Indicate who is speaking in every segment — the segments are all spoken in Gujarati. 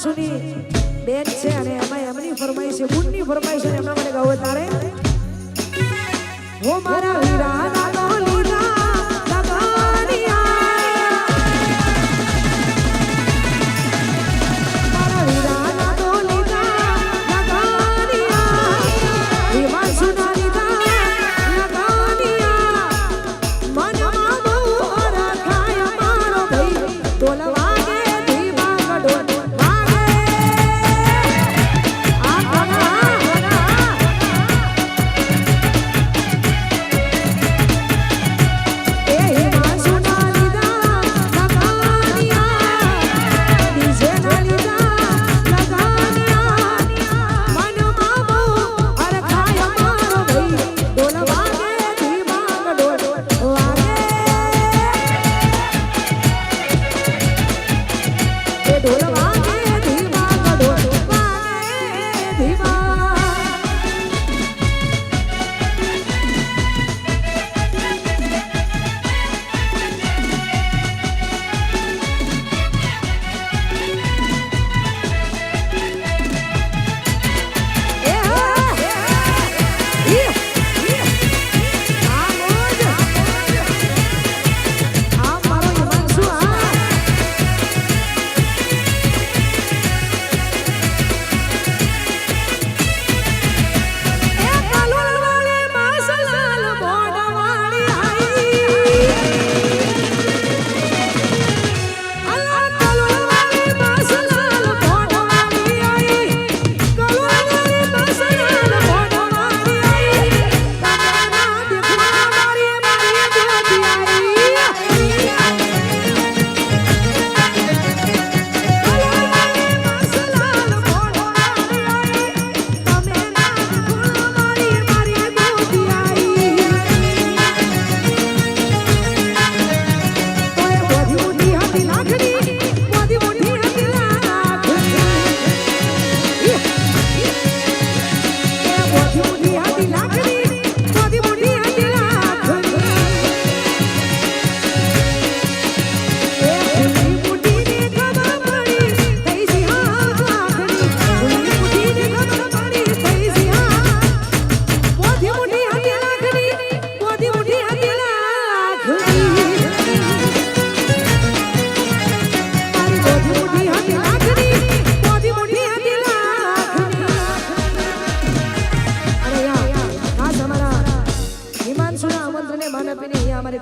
Speaker 1: હિમાંશુની બેન છે અને એમાં એમની ફરમાઈશ છે, ગુણની ફરમાઈશ છે, એમના માટે ગાવ તારે હો મારા વીરા નાનો લીધા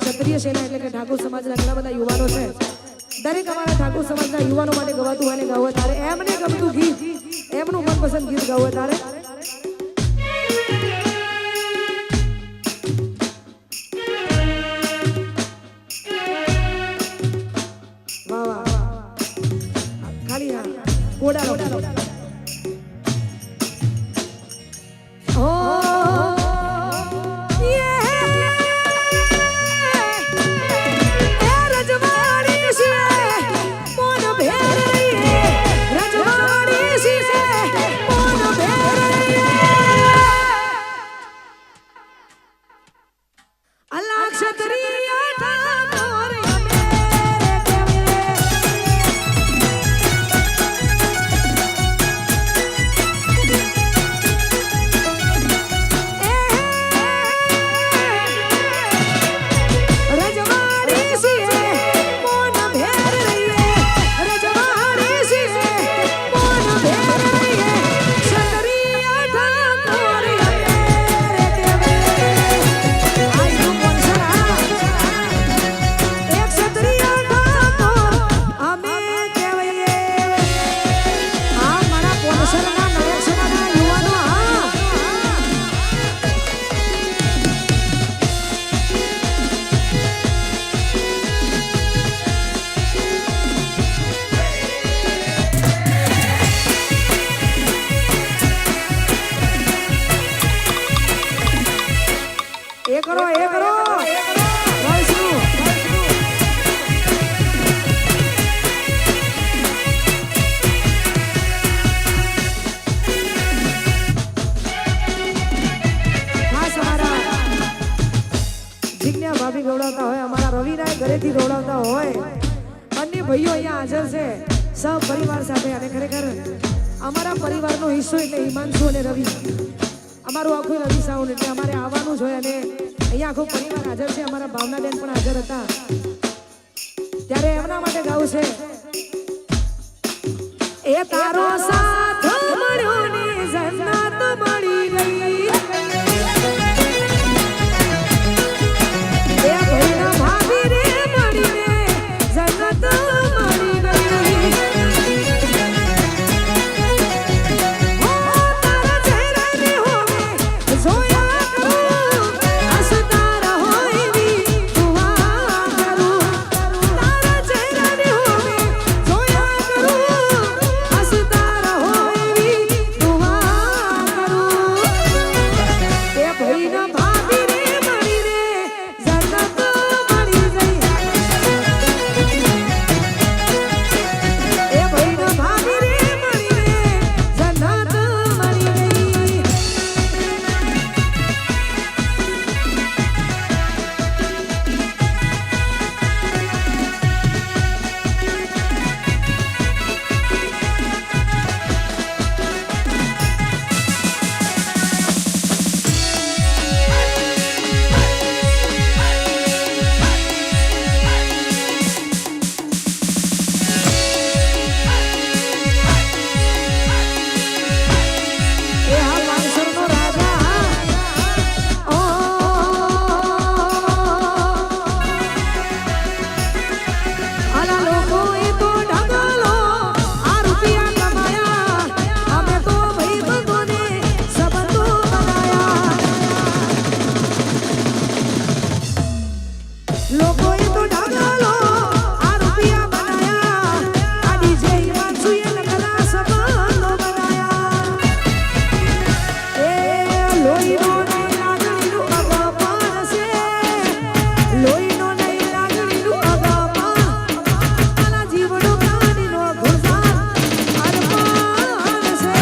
Speaker 1: ક્ષત્રિય સેના એટલે કે ઠાકોર સમાજના ઘણા બધા યુવાનો છે. દરેક અમારા ઠાકોર સમાજના યુવાનો માટે ગવાતું હોય ને ગાવ તારે એમને ગમતું ગીત એમનું મનપસંદ ગીત ગાવ તારે વાહ વાહ ખાલી કોડા ગવડાવતા હોય અમારા રવિરાય ઘરેથી ગવડાવતા હોય અન્ય ભાઈઓ અહીંયા હાજર છે સહ પરિવાર સાથે અને ખરેખર અમારા પરિવારનો હિસ્સો એટલે હિમાંશુ અને રવિ. અમારું આખું રવિ સાઉન્ડ એટલે અમારે આવવાનું જ હોય અને અહીંયા આખો પરિવાર હાજર છે. અમારા ભાવનાબેન પણ હાજર હતા. ત્યારે એમના માટે ગાવું છે એ તારો સાથ મળ્યો ને જન્નત મળી ગઈ. એ ભઈના ભાભી રે મળીને જન્નત મળી ગઈ. હો તારા ચહેરાને હોવે જોયા કરું, હસતા રહો એવી દુઆ કરું. તારા ચહેરાને હોવે જોયા કરું, હસતા રહો એવી દુઆ કરું. એ ભઈના ભાભી રે મળીને જન્નત મળી ગઈ. એ ભઈના ભાભી રે મળીને જન્નત મળી ગઈ. એ હા માનસરનો રાજા. ઓ આલા લોકોએ તો ઢગલો આ રૂપિયા કમાયા, અમે તો ભાઈબંધોને સંબંધો બનાયા. લોકોએ તો ઢગલો આ રૂપિયા બનાયા, આ ડીજે હિમાંશુએ લગના સંબંધો બનાયા. એ લોહીનો નહીં લાગણીનું અગપાન છે, લોહીનો નહીં લાગણીનું અગપાન, આલા જીવનો પ્રાણીનો ગુજાર અરમાન છે.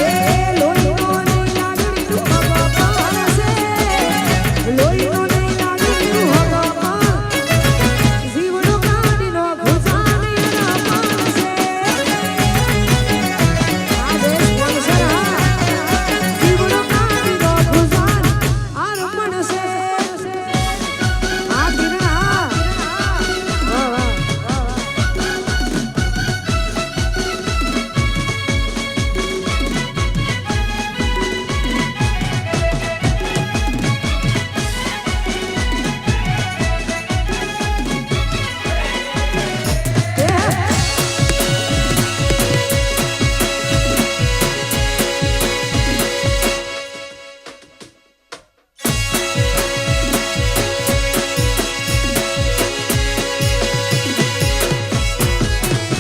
Speaker 1: એ લોહીનો નહીં લાગણીનું અગપાન છે, લોહીનો નહીં લાગણીનું અગપાન, જીવનો પ્રાણીનો ગુજાર અરમાન છે. આ દેશ વંશર હા, જીવનો પ્રાણીનો ગુજાર અરમાન છે. આ દિનના વાહ વાહ.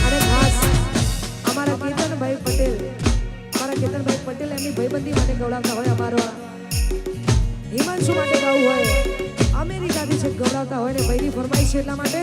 Speaker 1: અને ખાસ અમારા કેતનભાઈ પટેલ એમની ભાઈબંધી માટે ગવડાવતા હોય. અમારો હિમાંશુ માટે ગાવું હોય, અમેરિકાથી છે ગવડાવતા હોય ને ભાઈની ફરમાઈશ છે એટલા માટે